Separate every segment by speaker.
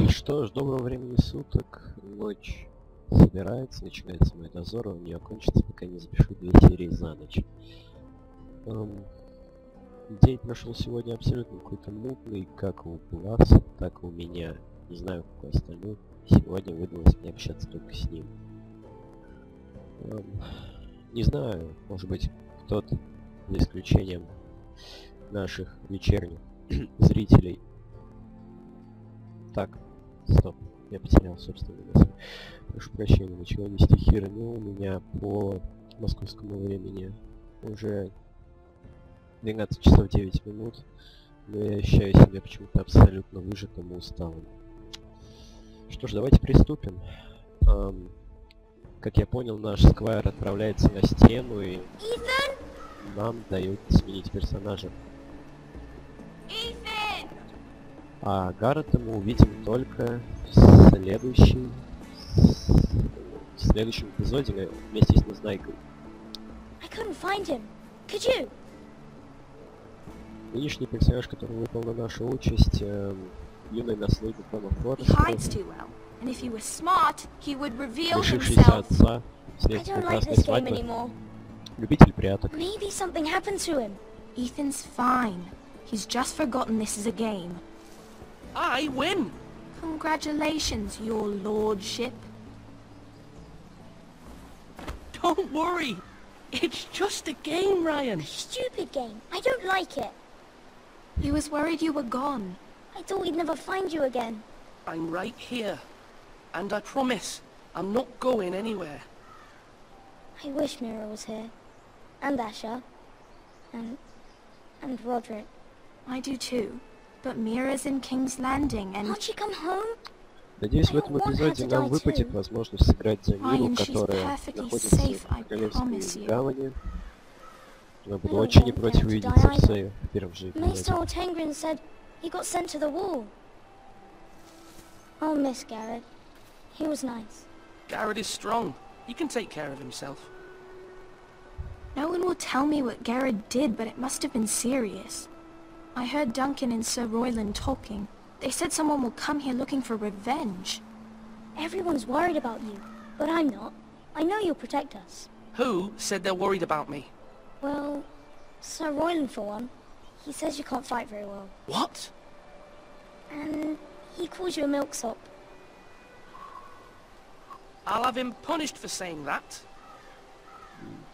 Speaker 1: Что ж, доброго времени суток. Ночь собирается, начинается мой дозор, он не окончится, пока не запишу 2 серии за ночь. День прошел сегодня абсолютно какой-то мутный, как у вас, так и у меня. Не знаю, как у остальных. Сегодня выдалось мне общаться только с ним. Не знаю, может быть, кто-то, за исключением наших вечерних зрителей. Так, стоп, я потерял собственную мысль. Прошу прощения, начала нести херню. У меня по московскому времени уже 12 часов 9 минут, но я ощущаю себя почему-то абсолютно выжатым и усталым. Что ж, давайте приступим. Как я понял, наш сквайр отправляется на стену и нам дают сменить персонажа. А Гаррета мы увидим только в следующем эпизоде вместе с Незнайкой. Нынешний персонаж, который выпал на нашу участь, юный наследник дома Фореста, лишившийся отца вследствие прекрасной свадьбы, любитель пряток.
Speaker 2: Ethan's fine. He's just forgotten this is a game.
Speaker 3: I win!
Speaker 2: Congratulations, your lordship.
Speaker 3: Don't worry! It's just a game, Ryan!
Speaker 4: Stupid game. I don't like it.
Speaker 2: He was worried you were gone.
Speaker 4: I thought we'd never find you again.
Speaker 3: I'm right here. And I promise, I'm not going anywhere.
Speaker 4: I wish Mira was here. And Asher. And Roderick.
Speaker 2: I do too. But Mira's in King's Landing and...
Speaker 4: Can't she come home?
Speaker 1: Надеюсь, в этом эпизоде нам выпадет возможность сыграть за Миру, которая находится в Королевской гавани. Я буду очень не против увидеть Церсею в первом же эпизоде.
Speaker 4: Maester Tengrin said he got sent to the wall. I'll miss Garrett. He was nice.
Speaker 3: Garrett is strong. He can take care of himself.
Speaker 2: No one will tell me what Garrett did, but it must have been serious. I heard Duncan and Sir Royland talking. They said someone will come here looking for revenge.
Speaker 4: Everyone's worried about you, but I'm not. I know you'll protect us.
Speaker 3: Who said they're worried about me?
Speaker 4: Well, Sir Royland for one. He says you can't fight very well.
Speaker 3: What?
Speaker 4: And he calls you a milksop.
Speaker 3: I'll have him punished for saying that.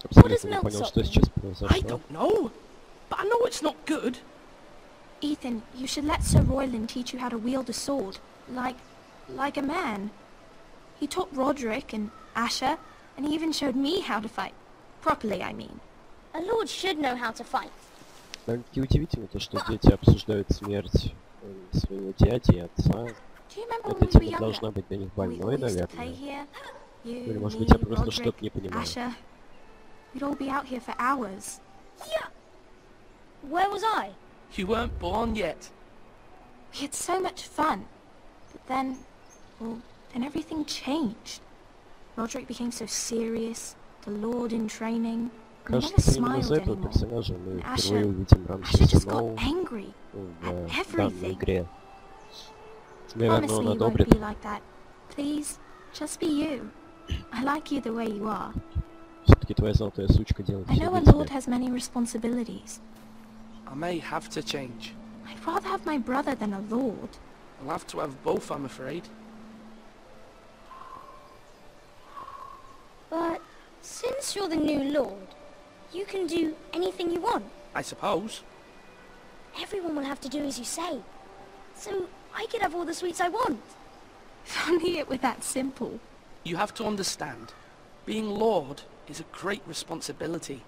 Speaker 1: Абсолютно не понял, что сейчас произошло.
Speaker 3: I don't know, but I know it's not good.
Speaker 2: Ethan, you should let Sir Royland teach you how to wield a sword. Like a man. He taught Roderick and Asher, and he even showed me how to fight. Properly, I mean.
Speaker 4: A lord should know how to fight.
Speaker 1: Довольно-таки удивительно то, что дети обсуждают смерть своего дяди и отца. Эта тема должна быть для них больной, наверное. Или, может быть, я просто что-то не понимаю.
Speaker 2: We'd all be out here for hours.
Speaker 4: Yeah. Where was I?
Speaker 3: You weren't born yet.
Speaker 2: We had so much fun. But then, well, then everything changed. Roderick became so serious, the Lord in training. He never smiled anymore. And Asher just got angry at everything. Promise me you won't be like that. Please, just be you. I like you the way you are.
Speaker 1: Все-таки твоя золотая сучка делает
Speaker 2: I
Speaker 1: все
Speaker 2: know a
Speaker 1: для
Speaker 2: lord
Speaker 1: тебя.
Speaker 2: has many responsibilities.
Speaker 3: I may have to change.
Speaker 2: I'd rather have my brother than a lord.
Speaker 3: I'll have to have both, I'm afraid.
Speaker 4: But since you're the new lord, you can do anything you want.
Speaker 3: I suppose.
Speaker 4: Everyone will have to do as you say. So I could have all the sweets I want.
Speaker 2: If only it were that simple.
Speaker 3: You have to understand, being Lord is a great responsibility.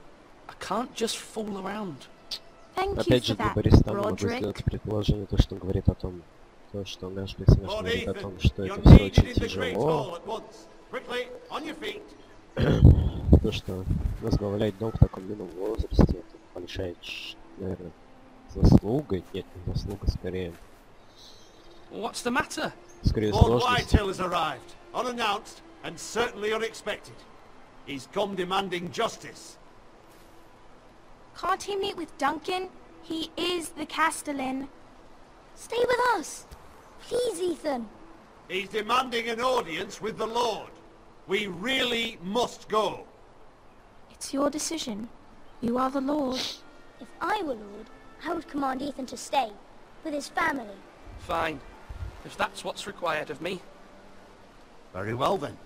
Speaker 3: I can't just fool around.
Speaker 2: Thank you
Speaker 1: Опять
Speaker 2: for
Speaker 1: же, для
Speaker 2: that,
Speaker 1: Бористана могу
Speaker 2: Roderick.
Speaker 1: сделать предположение, то, что он говорит о том, то, что наш персонаж говорит о том, что это все очень тяжело. То, что возглавлять дом в таком юном возрасте, это большая, наверное, заслуга. Нет, не заслуга, скорее.
Speaker 3: What's the matter?
Speaker 1: Скорее
Speaker 5: Lord
Speaker 1: сложность.
Speaker 5: Whitetail has arrived, unannounced and certainly unexpected. He's come demanding justice.
Speaker 2: Can't he meet with Duncan? He is the Castellan.
Speaker 4: Stay with us. Please, Ethan.
Speaker 5: He's demanding an audience with the Lord. We really must go.
Speaker 2: It's your decision. You are the Lord.
Speaker 4: If I were Lord, I would command Ethan to stay, with his family.
Speaker 3: Fine. If that's what's required of me.
Speaker 5: Very well then.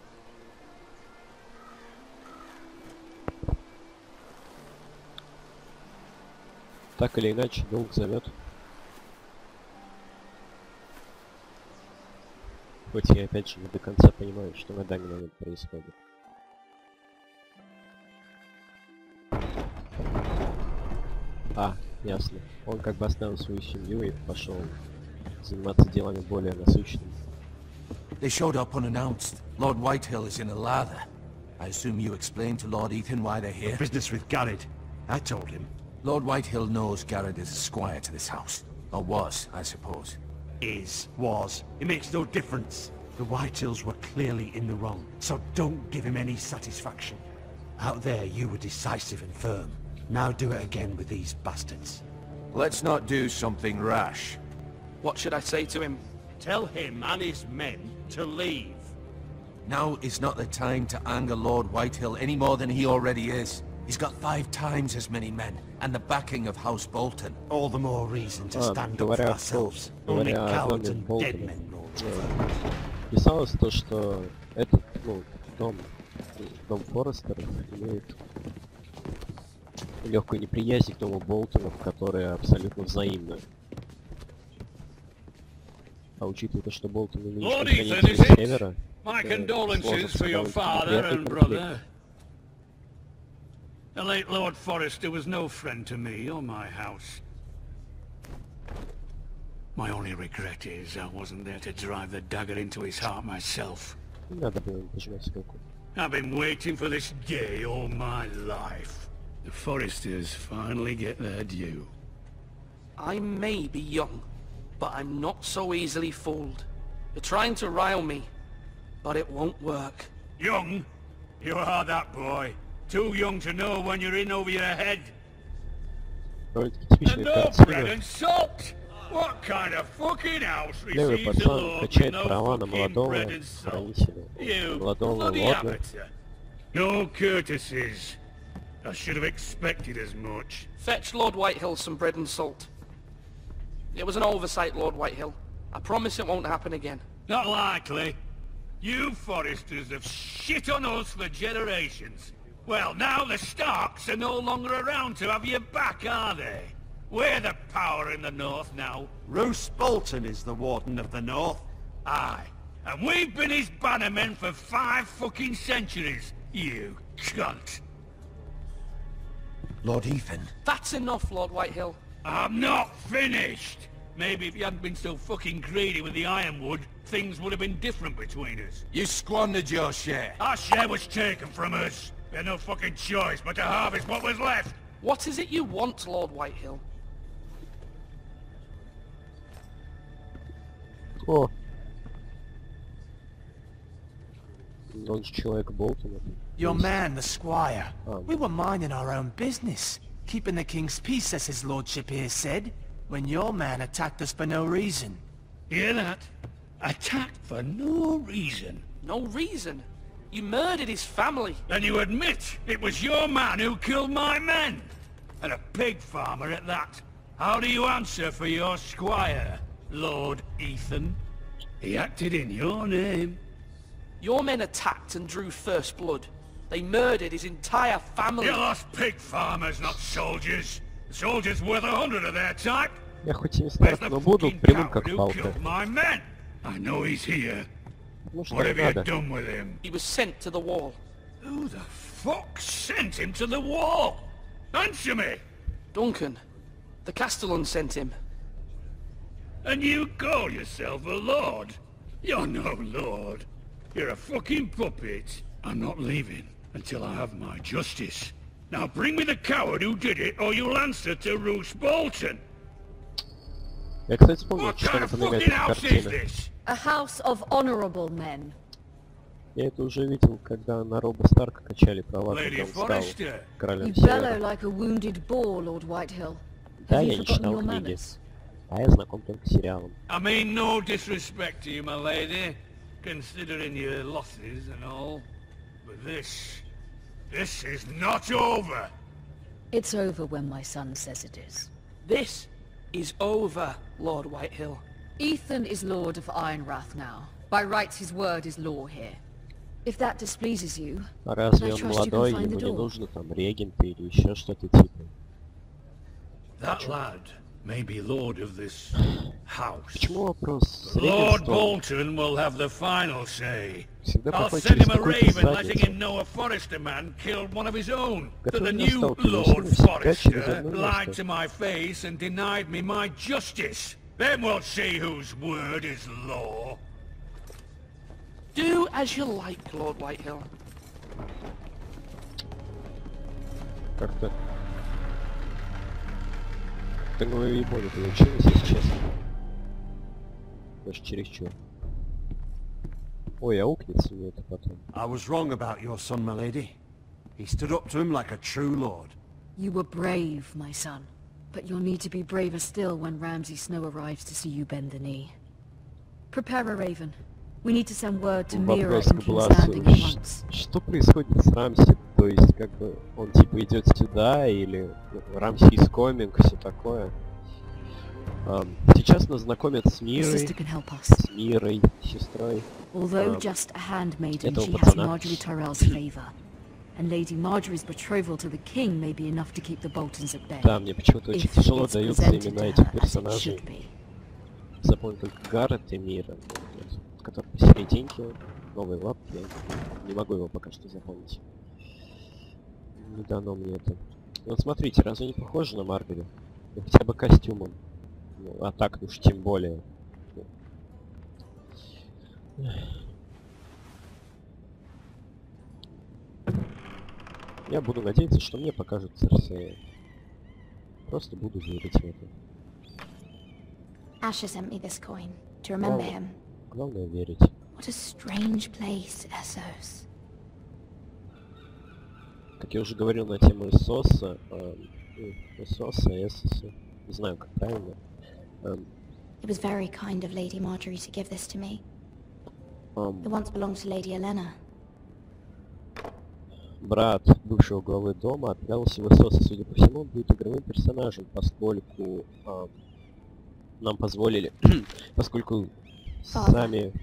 Speaker 1: Так или иначе, долг зовет. Хоть я опять же не до конца понимаю, что на данный момент происходит. А, ясно. Он как бы оставил свою семью и пошел заниматься делами более насущными.
Speaker 6: They showed up unannounced. Lord Whitehill is in a lather. I assume you explained to Lord Ethan why they're here?
Speaker 5: Business with Garrett. I told him.
Speaker 6: Lord Whitehill knows Garrett is a squire to this house. Or was, I suppose.
Speaker 5: Was. It makes no difference. The Whitehills were clearly in the wrong, so don't give him any satisfaction. Out there you were decisive and firm. Now do it again with these bastards.
Speaker 6: Let's not do something rash.
Speaker 3: What should I say to him?
Speaker 5: Tell him and his men to leave.
Speaker 6: Now is not the time to anger Lord Whitehill any more than he already is. He's got 5 times as many men, and the backing of House Bolton.
Speaker 5: All the more reason to stand up for ourselves. Only cowards and dead men roll.
Speaker 1: Писалось то, что этот, дом Форестеров имеет легкую неприязнь к дому Болтонов, которая абсолютно взаимна. А учитывая то, что Болтоны нынешний хранитель Севера,
Speaker 7: My condolences for your father and brother. The late Lord Forrester was no friend to me or my house. My only regret is I wasn't there to drive the dagger into his heart myself.
Speaker 1: не надо было им пожимать руку.
Speaker 7: I've been waiting for this day all my life. The Forresters finally get their due.
Speaker 3: I may be young, but I'm not so easily fooled. You're trying to rile me, but it won't work.
Speaker 7: Young? You are that boy. Too young to know when you're in over your head.
Speaker 1: Довольно-таки
Speaker 7: And
Speaker 1: типичная
Speaker 7: no bread
Speaker 1: картина.
Speaker 7: and salt! What kind of fucking house
Speaker 1: Левый
Speaker 7: receives a
Speaker 1: пацан
Speaker 7: lord with
Speaker 1: качает
Speaker 7: no
Speaker 1: права на
Speaker 7: fucking
Speaker 1: молодого
Speaker 7: bread and salt?
Speaker 1: хранителя,
Speaker 7: You
Speaker 1: молодого
Speaker 7: bloody
Speaker 1: лорда.
Speaker 7: amateur. No courtesies. I should have expected as much.
Speaker 3: Fetch Lord Whitehill some bread and salt. It was an oversight, Lord Whitehill. I promise it won't happen again.
Speaker 7: Not likely. You Forresters have shit on us for generations. Well, now the Starks are no longer around to have your back, are they? We're the power in the north now.
Speaker 5: Roose Bolton is the Warden of the North.
Speaker 7: Aye. And we've been his bannermen for 5 fucking centuries, you cunt.
Speaker 6: Lord Ethan.
Speaker 3: That's enough, Lord Whitehill.
Speaker 7: I'm not finished! Maybe if you hadn't been so fucking greedy with the ironwood, things would have been different between us.
Speaker 6: You squandered your share.
Speaker 7: Our share was taken from us. We had no fucking choice but to harvest what was left.
Speaker 3: What is it you want, Lord Whitehill?
Speaker 1: О! Он же человек Болтона.
Speaker 8: Your man, the squire.
Speaker 1: Oh.
Speaker 8: We were minding our own business, keeping the king's peace, as his lordship here said, when your man attacked us for no reason.
Speaker 7: Hear that? Attacked for no reason.
Speaker 3: No reason. You murdered his family.
Speaker 7: And you admit it was your man who killed my men? And a pig farmer at that. How do you answer for your squire, Lord Ethan? He acted in your name.
Speaker 3: Your men attacked and drew first blood. They murdered his entire family.
Speaker 7: You lost pig farmers, not soldiers. The soldiers worth 100 of their type.
Speaker 1: Я хоть и не
Speaker 7: Where's
Speaker 1: старт,
Speaker 7: the
Speaker 1: но буду
Speaker 7: fucking
Speaker 1: прямым
Speaker 7: coward
Speaker 1: как
Speaker 7: who
Speaker 1: палка.
Speaker 7: killed my men? I know he's here.
Speaker 1: Ну что
Speaker 7: What have you
Speaker 1: надо?
Speaker 7: done with him?
Speaker 3: He was sent to the wall.
Speaker 7: Who the fuck sent him to the wall? Answer me!
Speaker 3: Duncan. The Castellan sent him.
Speaker 7: And you call yourself a lord? You're no lord. You're a fucking puppet. I'm not leaving until I have my justice. Now bring me the coward who did it, or you'll answer to Roose Bolton.
Speaker 1: Я, кстати, вспомнил,
Speaker 7: What
Speaker 1: что
Speaker 7: kind of
Speaker 1: напоминает
Speaker 7: fucking
Speaker 1: эта
Speaker 7: house is
Speaker 1: картина.
Speaker 7: this?
Speaker 9: A house of honorable men.
Speaker 1: Я это уже видел, когда на Роба Старка качали права,
Speaker 7: Lady
Speaker 1: когда он стал
Speaker 7: Forrester.
Speaker 1: королем
Speaker 9: You bellow
Speaker 1: Севера.
Speaker 9: like a wounded boar, Lord Whitehill.
Speaker 1: Да,
Speaker 9: Have
Speaker 1: я
Speaker 9: you
Speaker 1: не
Speaker 9: forgotten
Speaker 1: читал
Speaker 9: your
Speaker 1: книги.
Speaker 9: manners?
Speaker 1: А я знаком только с сериалом.
Speaker 7: I mean no disrespect to you, my lady, considering your losses and all, but this is not over.
Speaker 9: It's over when my son says it is.
Speaker 3: This is over, Lord Whitehill.
Speaker 9: Ethan is Lord of Ironrath now. By rights his word is law here. If that displeases you,
Speaker 1: А разве
Speaker 9: I
Speaker 1: он
Speaker 9: trust you can
Speaker 1: молодой,
Speaker 9: find
Speaker 1: ему
Speaker 9: the
Speaker 1: не
Speaker 9: door.
Speaker 1: нужно там регенты или еще что-то типа?
Speaker 7: That lad may be lord of this house.
Speaker 1: Почему вопрос с
Speaker 7: Lord
Speaker 1: регенством
Speaker 7: Bolton will have the final say.
Speaker 1: всегда
Speaker 7: I'll
Speaker 1: проходит
Speaker 7: send
Speaker 1: через
Speaker 7: him a
Speaker 1: какую-то
Speaker 7: raven letting
Speaker 1: задницу?
Speaker 7: him know a Forester man killed one of his own. That
Speaker 1: Который
Speaker 7: the
Speaker 1: не
Speaker 7: new
Speaker 1: сталкивался
Speaker 7: Lord
Speaker 1: всегда через
Speaker 7: Forester
Speaker 1: одно
Speaker 7: lied
Speaker 1: место.
Speaker 7: to my face and denied me my justice. Then we'll see whose word is law.
Speaker 3: Do as you like, Lord Whitehill.
Speaker 1: Как-то... Так говорю, не понял, получилось, если честно. Даже чересчур. Ой, аукнется мне это потом.
Speaker 5: I was wrong about your son, my lady. He stood up to him like a true lord.
Speaker 9: You were brave, my son. But you'll need to be braver still when Ramsay Snow arrives to see you bend the knee. Prepare a raven. We need to send word to Mira
Speaker 1: Вопрос
Speaker 9: in
Speaker 1: к
Speaker 9: King's
Speaker 1: Бласу.
Speaker 9: Landing at once.
Speaker 1: Что происходит с Рамси? То есть, как бы, он типа идет сюда, или Рамси is coming, все такое. Сейчас нас знакомят с
Speaker 9: Your
Speaker 1: Мирой,
Speaker 9: sister can help us.
Speaker 1: с Мирой, сестрой.
Speaker 9: Although just a handmaiden,
Speaker 1: этого
Speaker 9: she has
Speaker 1: пацана.
Speaker 9: Marjorie Tyrell's favor. And Lady Marjorie's betrothal to the king may be enough to keep the Boltons at bay.
Speaker 1: Да, мне почему-то очень
Speaker 9: If
Speaker 1: тяжело
Speaker 9: it's
Speaker 1: даются
Speaker 9: presented
Speaker 1: имена
Speaker 9: to
Speaker 1: этих
Speaker 9: her as it
Speaker 1: персонажей.
Speaker 9: should be.
Speaker 1: Запомнил только Гаррет и Мира, который посерединке, новый лап, я не могу его пока что запомнить. Не дано мне это. Вот смотрите, разве не похоже на Маргарет? Ну, хотя бы костюмом. Ну, а так уж тем более. Я буду надеяться, что мне покажут Церсея. Просто буду верить в это.
Speaker 2: Asher sent me this coin to remember him.
Speaker 1: Главное верить.
Speaker 2: What a strange place, Essos.
Speaker 1: Как я уже говорил на тему Эссоса, Эссоса, не знаю как правильно.
Speaker 2: It was very kind of Lady Marjorie to give this to me. It once belonged to Lady Elena.
Speaker 1: Брат бывшего главы дома отправился в Эссоса. Судя по всему, он будет игровым персонажем, поскольку нам позволили, поскольку сами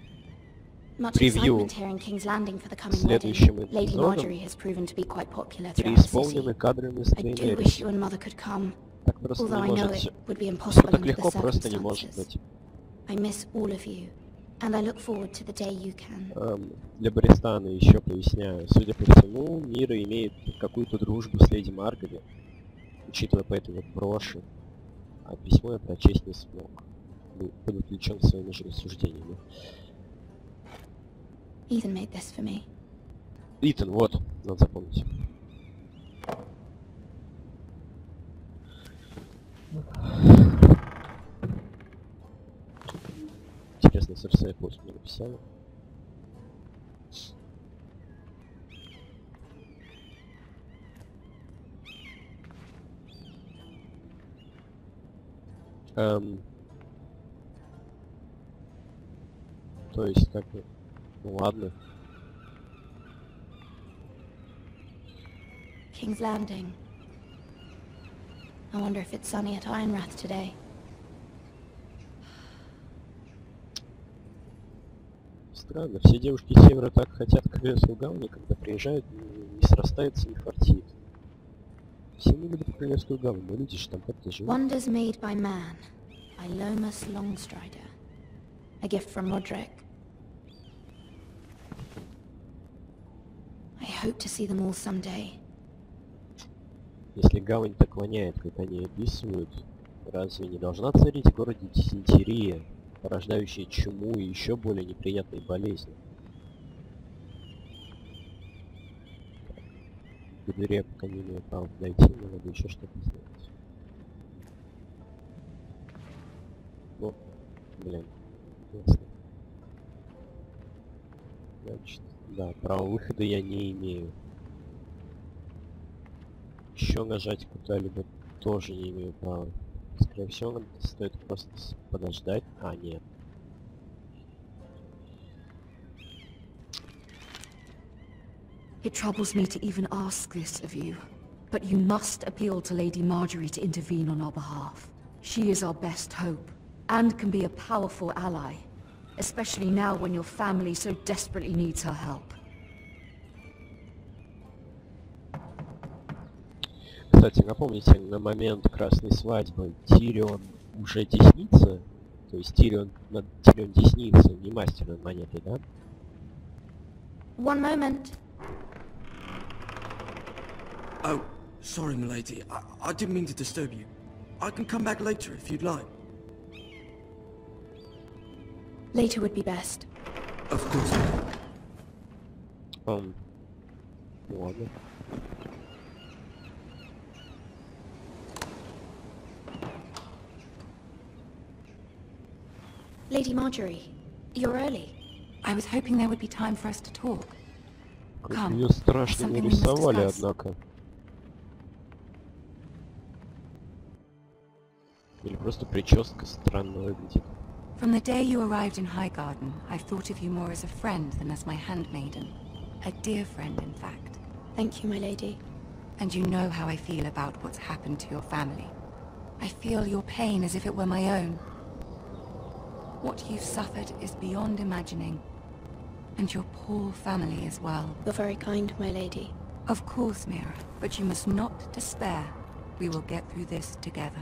Speaker 2: Much
Speaker 1: превью
Speaker 2: excitement here in King's Landing for the coming
Speaker 1: следующим
Speaker 2: wedding. Lady
Speaker 1: эпизодом
Speaker 2: Marjorie has proven to be quite popular throughout the
Speaker 1: преисполнены
Speaker 2: city.
Speaker 1: кадрами с
Speaker 2: I do wish you and Mother could come,
Speaker 1: Так просто
Speaker 2: although
Speaker 1: не
Speaker 2: I know
Speaker 1: может.
Speaker 2: it would be
Speaker 1: Все
Speaker 2: impossible
Speaker 1: так
Speaker 2: under the
Speaker 1: легко просто не может
Speaker 2: circumstances.
Speaker 1: быть.
Speaker 2: I miss all of you, and I look forward to the day you can.
Speaker 1: Для Бристана еще поясняю. Судя по всему, Мира имеет какую-то дружбу с леди Маргарет, учитывая по этой вот броши. А письмо я прочесть не смог. Был подключен своими же рассуждениями.
Speaker 2: Ethan made this for me.
Speaker 1: Итан, вот, надо запомнить. Интересно, Церсея пост мне написала. То есть, как бы, ну ладно.
Speaker 2: King's Landing. I wonder if it's sunny at Ironrath today.
Speaker 1: Странно, все девушки севера так хотят к Королевству Гавани, когда приезжают, не срастается, не фартит. Все не любят Королевскую Гавань, но люди же там как-то живут.
Speaker 2: Wonders made by man, by Lomas Longstrider. A gift from Roderick. I hope to see them all someday.
Speaker 1: Если гавань так воняет, как они описывают, разве не должна царить в городе дизентерия, порождающая чуму и еще более неприятные болезни? В дыре пока не имею права найти, но надо еще что-то сделать. Ну, блин, ясно. Значит, да, права выхода я не имею. Еще нажать куда-либо тоже не имею права. Скорее всего, нам стоит просто подождать. А, нет.
Speaker 9: It troubles me to even ask this of you, but you must appeal to Lady Marjorie to intervene on our behalf. She is our best hope, and can be a powerful ally, especially now when your family so desperately needs her help.
Speaker 1: Кстати, напомните, на момент Красной Свадьбы Тирион уже теснится? То есть Тирион теснится, не мастер над монетой, да?
Speaker 2: One moment.
Speaker 10: Oh, sorry, milady. I didn't mean to disturb you. I can come back later if you'd like.
Speaker 2: Later would be best.
Speaker 10: Of course.
Speaker 1: Ладно.
Speaker 2: Lady Marjorie, you're early.
Speaker 11: I was hoping there would be time for us to talk.
Speaker 1: Как ее страшно нарисовали, однако. Или просто прическа странно выглядит.
Speaker 11: From the day you arrived in Highgarden, I've thought of you more as a friend than as my handmaiden. A dear friend, in fact.
Speaker 2: Thank you, my lady.
Speaker 11: And you know how I feel about what's happened to your family. I feel your pain as if it were my own. What you've suffered is beyond imagining. And your poor family as well.
Speaker 2: You're very kind, my lady.
Speaker 11: Of course, Mira, but you must not despair. We will get through this together.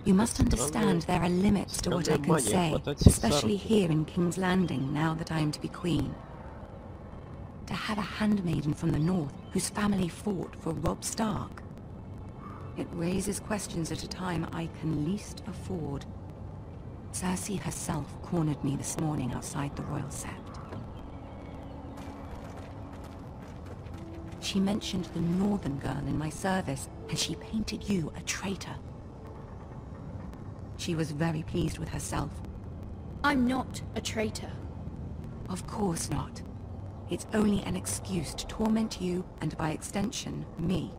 Speaker 11: You must understand there are limits to what I can say, especially here in King's Landing, now that I am to be queen. To have a handmaiden from the north whose family fought for Robb Stark. It raises questions at a time I can least afford. Cersei herself cornered me this morning outside the Royal Sept. She mentioned the northern girl in my service, and she painted you a traitor. She was very pleased with herself.
Speaker 2: I'm not a traitor.
Speaker 11: Of course not. It's only an excuse to torment you, and by extension, me.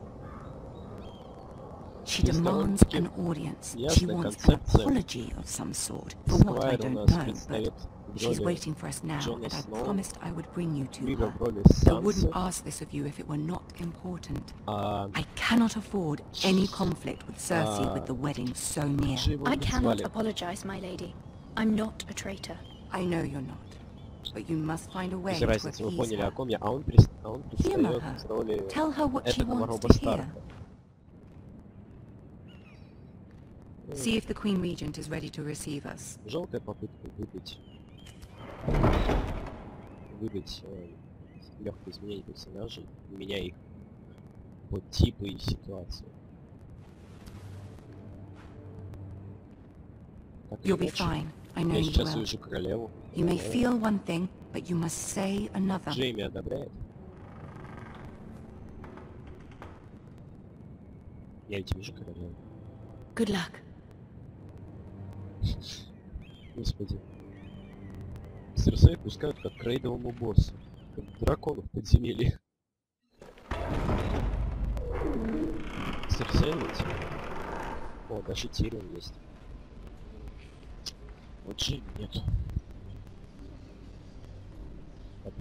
Speaker 11: She demands an audience. She wants an apology of some sort, for what I don't know, but she's waiting for us now, and I promised I would bring you to her. I wouldn't ask this of you if it were not important. I cannot afford any conflict with Cersei with the wedding so near.
Speaker 2: I cannot apologize, my lady. I'm not a traitor.
Speaker 11: I know you're not, but you must find a way to appease her. Humor her. Tell her what she wants to hear. See if the Queen Regent is ready to receive us.
Speaker 1: Жалкая попытка выбить легкое изменение персонажей, меняя их под типы и ситуации.
Speaker 11: You'll be fine. I know you will. You may feel one thing, but you must say another.
Speaker 1: Джейми одобряет. Я ведь вижу королеву.
Speaker 2: Good luck.
Speaker 1: Господи. Серсея пускают как к рейдовому боссу. Как драконов в подземелье. Серсея ведь? О, даже Тирион есть. Вот Джейми нет.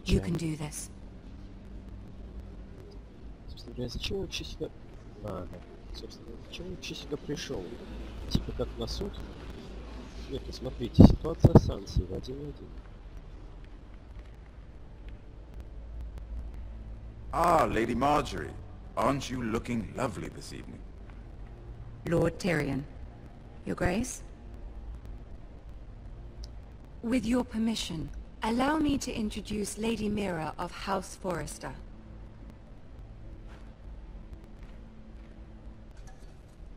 Speaker 11: You can do this.
Speaker 1: Собственно говоря, зачем он вообще сюда... да. Собственно, зачем он вообще сюда пришел? Типа как на суд? Нет, посмотрите, ситуация с Сансой в 1-1.
Speaker 12: Ah, Lady Marjorie. Aren't you looking lovely this evening?
Speaker 11: Lord Tyrion. Your Grace? With your permission, allow me to introduce Lady Mira of House Forrester.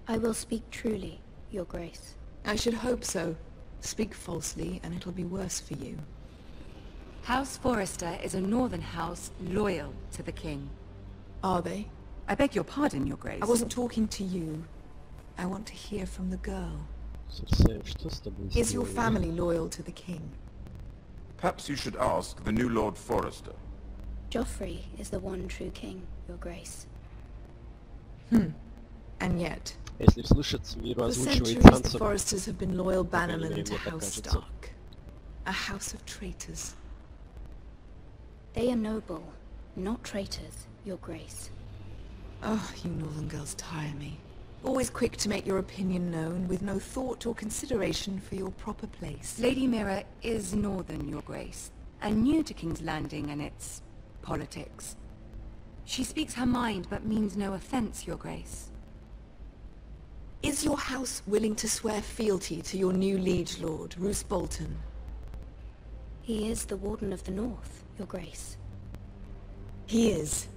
Speaker 2: I will speak truly, Your Grace.
Speaker 13: I should hope so. Speak falsely, and it'll be worse for you.
Speaker 11: House Forrester is a northern house loyal to the king.
Speaker 13: Are they?
Speaker 11: I beg your pardon, Your Grace.
Speaker 13: I wasn't talking to you. I want to hear from the girl. Is your family loyal to the king?
Speaker 12: Perhaps you should ask the new Lord Forrester.
Speaker 2: Joffrey is the one true king, Your Grace.
Speaker 13: And yet,
Speaker 1: Если вслушаться, миру
Speaker 13: For
Speaker 1: озвучивает
Speaker 13: centuries, the
Speaker 1: Санса.
Speaker 13: Foresters have been loyal
Speaker 1: По крайней
Speaker 13: bannermen
Speaker 1: мере,
Speaker 13: to
Speaker 1: мне так
Speaker 13: House
Speaker 1: кажется.
Speaker 13: Stark. A house of traitors.
Speaker 4: They are noble, not traitors, Your Grace.
Speaker 13: Oh, you northern girls tire me. Always quick to make your opinion known, with no thought or consideration for your proper place.
Speaker 11: Lady Mira is northern, Your Grace, and new to King's Landing and its politics. She speaks her mind, but means no offense, Your Grace.
Speaker 13: Is your house willing to swear fealty to your new liege lord, Roose Bolton?
Speaker 4: He is the Warden of the North, Your Grace.
Speaker 13: He is.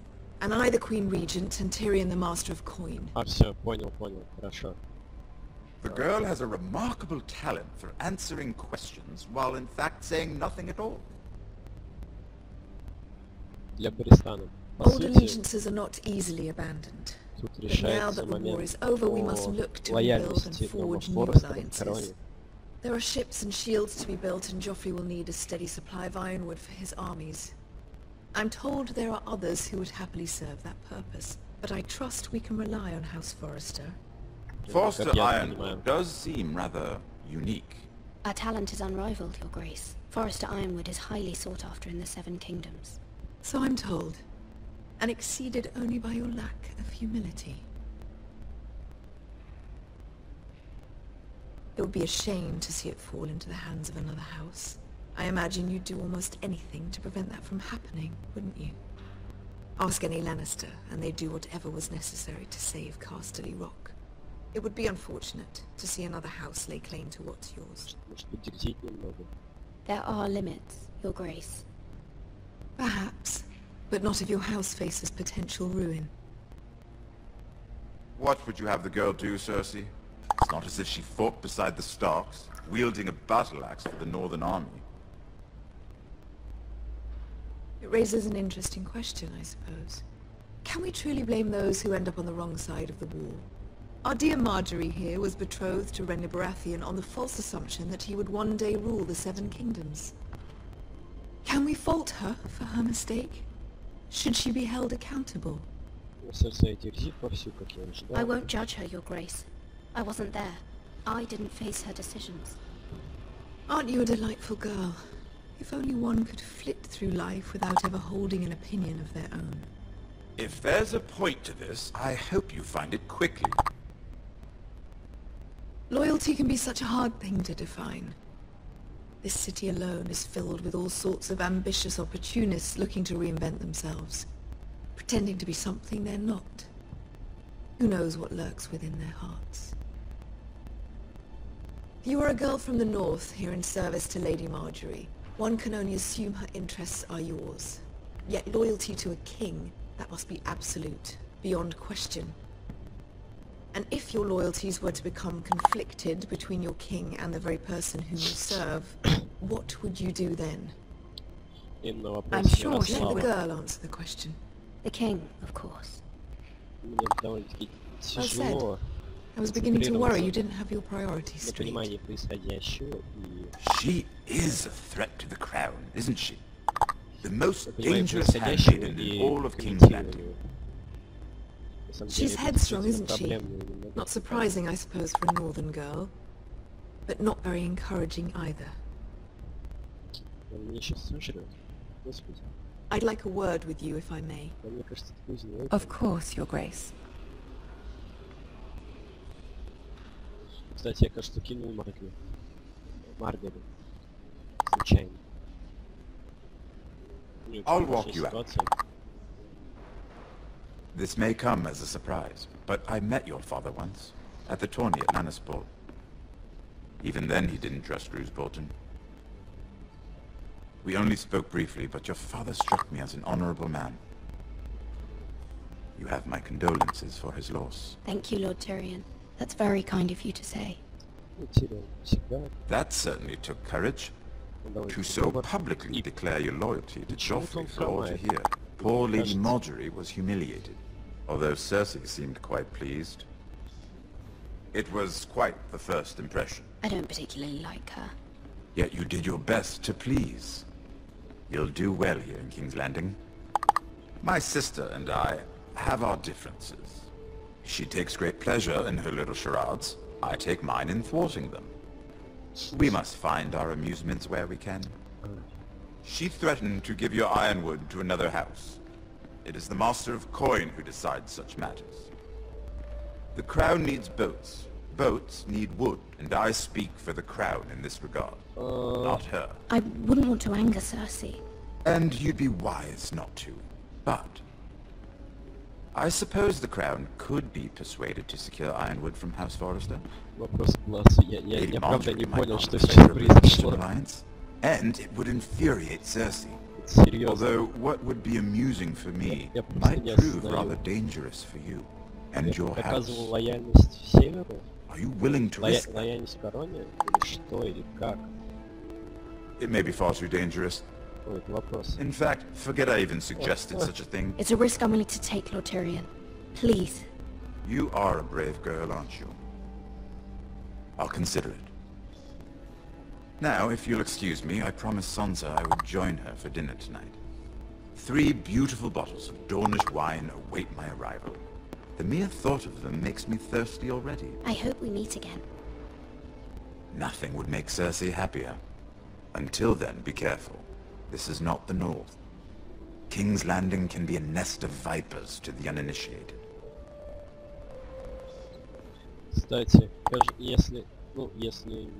Speaker 13: And I the Queen Regent, and Tyrion the Master of Coin.
Speaker 1: А, все, понял, хорошо.
Speaker 12: The girl has a remarkable talent for answering questions while in fact saying nothing at all.
Speaker 1: Для Бристана. По
Speaker 13: Old
Speaker 1: сути,
Speaker 13: allegiances are not easily abandoned.
Speaker 1: тут
Speaker 13: But now
Speaker 1: решается
Speaker 13: that the war
Speaker 1: момент
Speaker 13: is over, we
Speaker 1: о
Speaker 13: must look to rebuild and
Speaker 1: лояльности дома
Speaker 13: forge new
Speaker 1: Форестера к короне.
Speaker 13: alliances. There are ships and shields to be built, and Joffrey will need a steady supply of ironwood for his armies. I'm told there are others who would happily serve that purpose, but I trust we can rely on House Forrester.
Speaker 12: Forster Ironwood does seem rather unique.
Speaker 4: Our talent is unrivaled, Your Grace. Forrester Ironwood is highly sought after in the Seven Kingdoms.
Speaker 13: So I'm told, and exceeded only by your lack of humility. It would be a shame to see it fall into the hands of another house. I imagine you'd do almost anything to prevent that from happening, wouldn't you? Ask any Lannister, and they'd do whatever was necessary to save Casterly Rock. It would be unfortunate to see another house lay claim to what's yours.
Speaker 1: Может быть, дерзить немного.
Speaker 4: There are limits, Your Grace.
Speaker 13: Perhaps, but not if your house faces potential ruin.
Speaker 12: What would you have the girl do, Cersei? It's not as if she fought beside the Starks, wielding a battle axe for the Northern Army.
Speaker 13: It raises an interesting question, I suppose. Can we truly blame those who end up on the wrong side of the war? Our dear Marjorie here was betrothed to Renly Baratheon on the false assumption that he would one day rule the Seven Kingdoms. Can we fault her for her mistake? Should she be held accountable?
Speaker 1: Cersei дерзит вовсю, как я ожидал.
Speaker 4: I won't judge her, Your Grace. I wasn't there. I didn't face her decisions.
Speaker 13: Aren't you a delightful girl? If only one could flit through life without ever holding an opinion of their own.
Speaker 12: If there's a point to this, I hope you find it quickly.
Speaker 13: Loyalty can be such a hard thing to define. This city alone is filled with all sorts of ambitious opportunists looking to reinvent themselves, pretending to be something they're not. Who knows what lurks within their hearts? You are a girl from the north here in service to Lady Marjorie. One can only assume her interests are yours. Yet loyalty to a king, that must be absolute, beyond question. And if your loyalties were to become conflicted between your king and the very person whom you serve, what would you do then?
Speaker 11: I'm sure she
Speaker 13: Let the
Speaker 11: would.
Speaker 13: girl answer the question.
Speaker 4: The king, of course.
Speaker 1: Мне довольно-таки
Speaker 13: Well said.
Speaker 1: тяжело
Speaker 13: I was beginning to worry you didn't have your priorities
Speaker 1: на
Speaker 13: straight.
Speaker 1: понимание происходящего и
Speaker 12: She is a threat to the crown, isn't she? The most
Speaker 1: на понимание
Speaker 12: dangerous
Speaker 1: происходящего
Speaker 12: handmaiden
Speaker 1: и
Speaker 12: in all of King's Landing.
Speaker 1: комментированию. На самом
Speaker 13: She's
Speaker 1: деле, это
Speaker 13: headstrong,
Speaker 1: действительно
Speaker 13: isn't she?
Speaker 1: проблемно немного.
Speaker 13: Not surprising, I suppose, for a northern girl. But not very encouraging either.
Speaker 1: Он меня сейчас сожрет. Господи.
Speaker 13: I'd like a word with you, if I may.
Speaker 1: Да, мне кажется, это поздно.
Speaker 11: Of course, Your Grace.
Speaker 1: Кстати, я, кажется, кинул Маргаret. Случайно. Не
Speaker 12: I'll
Speaker 1: очень
Speaker 12: walk
Speaker 1: хорошая
Speaker 12: you out.
Speaker 1: ситуация.
Speaker 12: This may come as a surprise, but I met your father once, at the tourney at Lannisport. Even then he didn't trust Roose Bolton. We only spoke briefly, but your father struck me as an honorable man. You have my condolences for his loss.
Speaker 4: Thank you, Lord Tyrion. That's very kind of you to say.
Speaker 1: Tyrion всегда
Speaker 12: That certainly took courage. To so publicly declare your loyalty to Joffrey for all to hear. Poor Lady Marjorie was humiliated, although Cersei seemed quite pleased. It was quite the first impression.
Speaker 4: I don't particularly like her.
Speaker 12: Yet you did your best to please. You'll do well here in King's Landing. My sister and I have our differences. She takes great pleasure in her little charades. I take mine in thwarting them. We must find our amusements where we can. She threatened to give your ironwood to another house. It is the Master of Coin who decides such matters. The Crown needs boats. Boats need wood, and I speak for the Crown in this regard, not her.
Speaker 4: I wouldn't want to anger Cersei.
Speaker 12: And you'd be wise not to. But I suppose the Crown could be persuaded to secure ironwood from House Forrester.
Speaker 1: Вопрос к классу. Я правда не понял, что сейчас произошло.
Speaker 12: And it would infuriate Cersei.
Speaker 1: Серьезно.
Speaker 12: Although what would be amusing for me might prove rather dangerous for you and your house.
Speaker 1: Показывал лояльность Северу?
Speaker 12: Are you willing to risk
Speaker 1: лояльность короне? Или что, или как?
Speaker 12: It may be far too dangerous.
Speaker 1: Ой, это вопрос.
Speaker 12: In fact, forget I even suggested such a thing.
Speaker 4: It's a risk I'm willing to take, Lord Tyrion. Please.
Speaker 12: You are a brave girl, aren't you? I'll consider it. Now, if you'll excuse me, I promised Sansa I would join her for dinner tonight. 3 beautiful bottles of Dornish wine await my arrival. The mere thought of them makes me thirsty already.
Speaker 4: I hope we meet again.
Speaker 12: Nothing would make Cersei happier. Until then, be careful. This is not the North. King's Landing can be a nest of vipers to the uninitiated.
Speaker 1: Кстати, если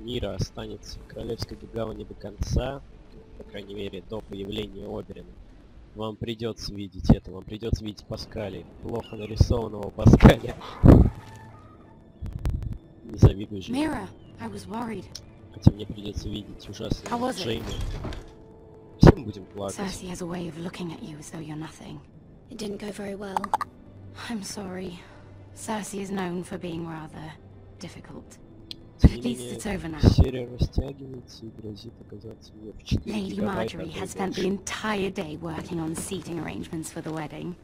Speaker 1: Мира останется в Королевской гавани до конца, по крайней мере, до появления Оберина, вам придется видеть это, вам придется видеть Паскаля, плохо нарисованного Паскаля. Не завидуй же.
Speaker 11: Mira, I was worried.
Speaker 1: Хотя мне придется видеть ужасного Джейми. Все мы будем плакать.
Speaker 11: Cersei has a way of looking at you as though you're nothing.
Speaker 4: It didn't go very well.
Speaker 11: I'm sorry. Cersei is known for being rather difficult. But at least it's over now.
Speaker 1: Серия растягивается и грозит оказаться мне в 4
Speaker 11: Lady Marjorie has spent the entire day working on seating arrangements for the wedding.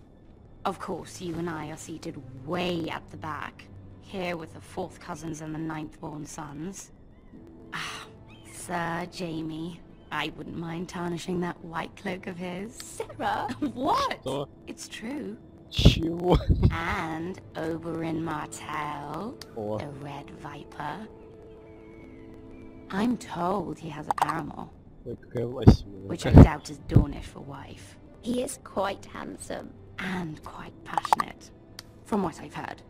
Speaker 11: Of course, you and I are seated way at the back, here with the 4th cousins and the 9th-born sons. Ah, Sir Jaime. I wouldn't mind tarnishing that white cloak of his. Sarah, what?
Speaker 1: Что?
Speaker 11: It's true.
Speaker 1: Чего?
Speaker 11: And Oberyn Martell, the Red Viper. I'm told he has a paramour, which I doubt is Dornish for wife.
Speaker 4: He is quite handsome.
Speaker 11: And quite passionate, from what I've heard.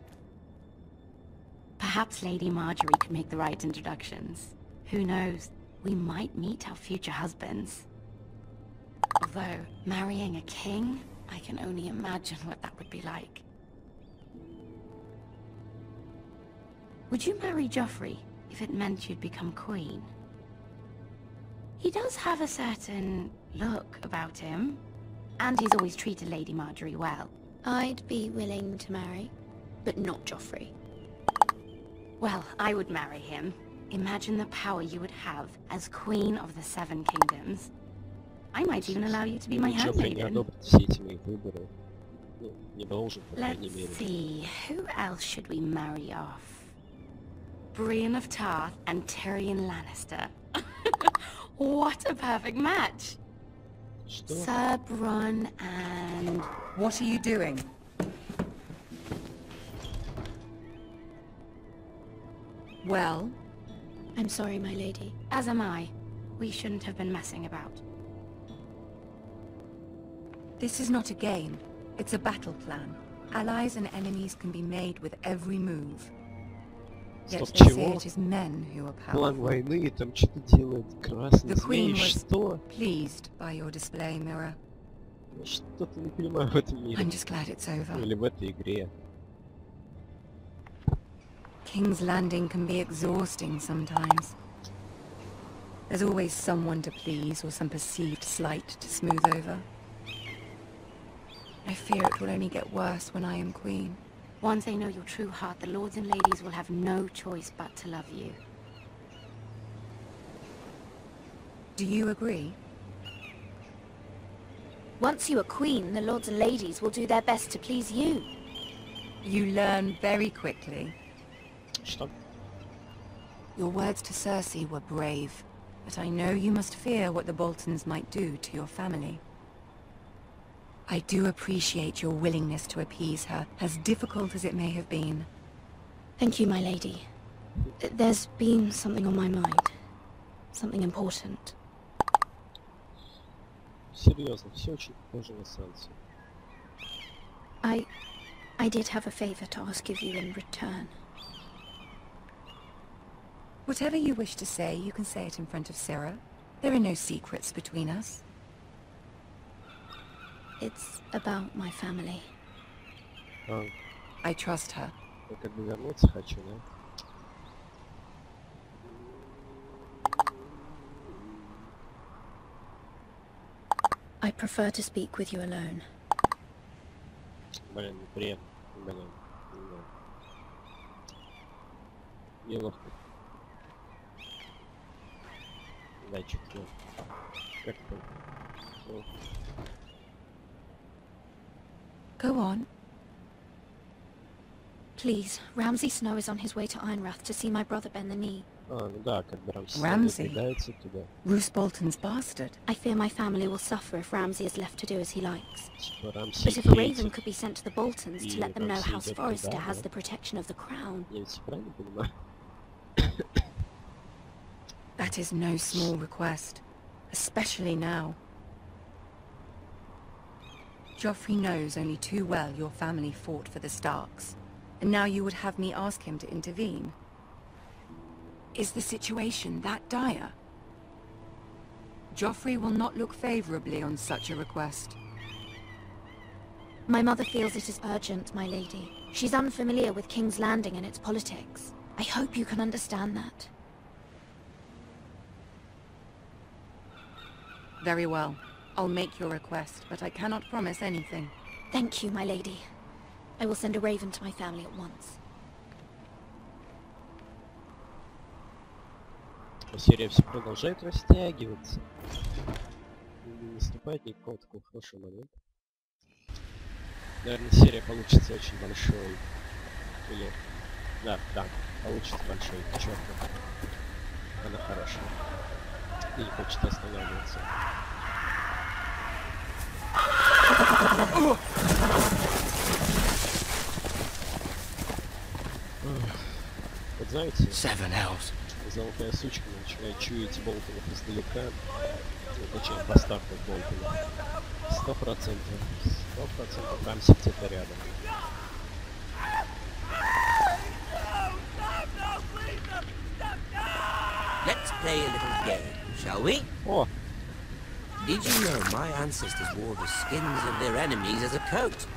Speaker 11: Perhaps Lady Marjorie could make the right introductions. Who knows? We might meet our future husbands. Although, marrying a king, I can only imagine what that would be like. Would you marry Joffrey if it meant you'd become queen? He does have a certain look about him, and he's always treated Lady Marjorie well.
Speaker 4: I'd be willing to marry, but not Joffrey.
Speaker 11: Well, I would marry him. Imagine the power you would have as Queen of the 7 Kingdoms. I might even allow you to be my handmaiden. Let's see, who else should we marry off? Brienne of Tarth and Tyrion Lannister. What a perfect match! Sir Bronn and...
Speaker 14: What are you doing? Well?
Speaker 4: I'm sorry, my lady.
Speaker 11: As am I. We shouldn't have been messing about.
Speaker 14: This is not a game. It's a battle plan. Allies and enemies can be made with every move. Yet they say it is men who are powerful. The Queen was pleased by your display, Mira. I'm just glad it's over. King's Landing can be exhausting sometimes. There's always someone to please or some perceived slight to smooth over. I fear it will only get worse when I am queen.
Speaker 11: Once they know your true heart, the lords and ladies will have no choice but to love you.
Speaker 14: Do you agree?
Speaker 4: Once you are queen, the lords and ladies will do their best to please you.
Speaker 14: You learn very quickly.
Speaker 1: Stop.
Speaker 14: Your words to Cersei were brave, but I know you must fear what the Boltons might do to your family.
Speaker 11: I do appreciate your willingness to appease her, as difficult as it may have been.
Speaker 4: Thank you, my lady. There's been something on my mind. Something important.
Speaker 1: Серьезно, все очень похоже на Сансу.
Speaker 4: I did have a favor to ask of you in return.
Speaker 11: Whatever you wish to say, you can say it in front of Sarah. There are no secrets between us.
Speaker 4: It's about my family.
Speaker 11: I trust her.
Speaker 1: Я как бы вернуться хочу, да?
Speaker 4: I prefer to speak with you alone.
Speaker 1: Блин, неприятно. Блин. Неловко. Да, чуть-чуть. Как-то.
Speaker 11: Go on.
Speaker 4: Please, Ramsay Snow is on his way to Ironrath to see my brother bend the knee.
Speaker 1: Ну да, как бы
Speaker 11: Ramsay?
Speaker 1: туда.
Speaker 11: Roose Bolton's bastard.
Speaker 4: I fear my family will suffer if Ramsay is left to do as he likes.
Speaker 1: Ramsay
Speaker 4: But if a raven could be sent to the Boltons to let them know House Forrester has the protection of the crown.
Speaker 1: Я ведь правильно понимаю?
Speaker 11: That is no small request, especially now. Joffrey knows only too well your family fought for the Starks, and now you would have me ask him to intervene. Is the situation that dire? Joffrey will not look favorably on such a request.
Speaker 4: My mother feels it is urgent, my lady. She's unfamiliar with King's Landing and its politics. I hope you can understand that.
Speaker 11: Very well. I'll make your request, but I cannot promise anything.
Speaker 4: Thank you, my lady. I will send a raven to my family at once.
Speaker 1: Серия все продолжает растягиваться. Не наступает никакого такого хорошего момента. Наверное, серия получится очень большой. Или... Да, получится большой. Черт. Она хорошая. И не хочет останавливаться. Вот знаете, золотая сучка начинает чуять Болтона издалека, ну, точнее, бастарда Болтона. 100% Рамси где-то рядом.
Speaker 15: Let's play a little game, shall we?
Speaker 1: Oh.
Speaker 15: Did you know my ancestors wore the skins of their enemies as a coat?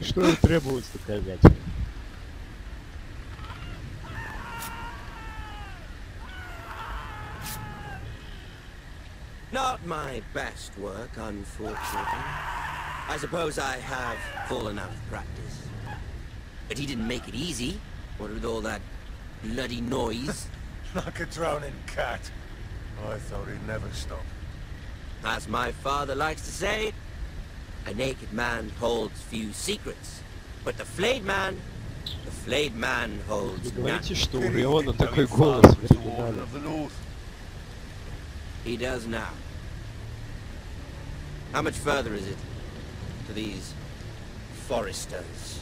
Speaker 1: Что и требуется доказать.
Speaker 15: Not my best work, unfortunately. I suppose I have fallen out of practice. But he didn't make it easy, what with all that bloody noise.
Speaker 6: Like a drowning cat. I thought he'd never stop.
Speaker 15: As my father likes to say, a naked man holds few secrets, but the flayed man holds none.
Speaker 1: Говорите, что у Леона такой голос в оригинале.
Speaker 15: He does now. How much further is it to these foresters?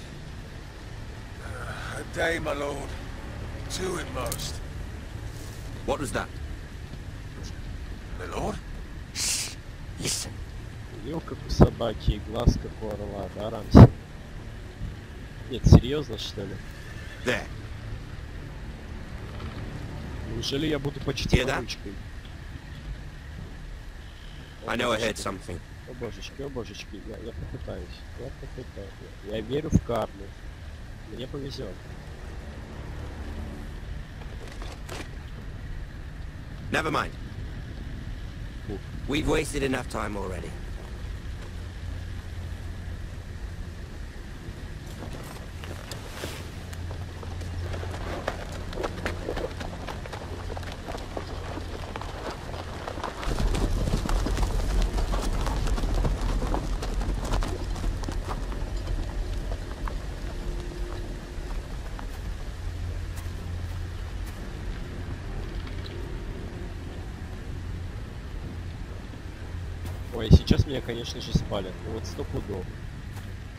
Speaker 6: A day, my lord. 2 at most.
Speaker 15: What was that?
Speaker 6: My lord?
Speaker 15: Shh! Listen.
Speaker 1: Ел как у собаки и глаз как у орла, да, Рамси? Нет, серьезно, что ли?
Speaker 15: There.
Speaker 1: Неужели я буду почти ручкой?
Speaker 15: I know I heard something.
Speaker 1: О божечки, я попытаюсь. Я верю в карму. Мне повезет.
Speaker 15: Never mind. We've wasted enough time already.
Speaker 1: Ой, сейчас меня, конечно же, спалят. Ну вот 100 пудов.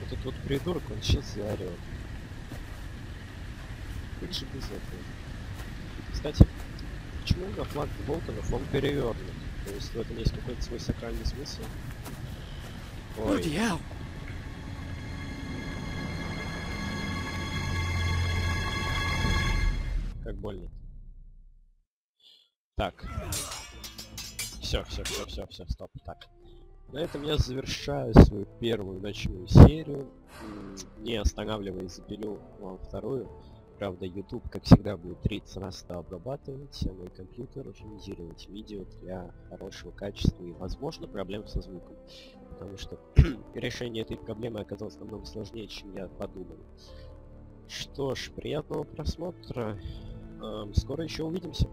Speaker 1: Этот вот придурок, он сейчас заорет. Лучше без этого. Кстати, почему на флаг Болтонов он перевернут? То есть в этом есть какой-то свой сакральный смысл? Ой. Как больно. Так. Все, стоп. Так. На этом я завершаю свою первую ночную серию. Не останавливаясь, запилю вам вторую. Правда, YouTube, как всегда, будет 30 раз это обрабатывать, а мой компьютер оптимизировать видео для хорошего качества и, возможно, проблем со звуком. Потому что решение этой проблемы оказалось намного сложнее, чем я подумал. Что ж, приятного просмотра. Скоро еще увидимся.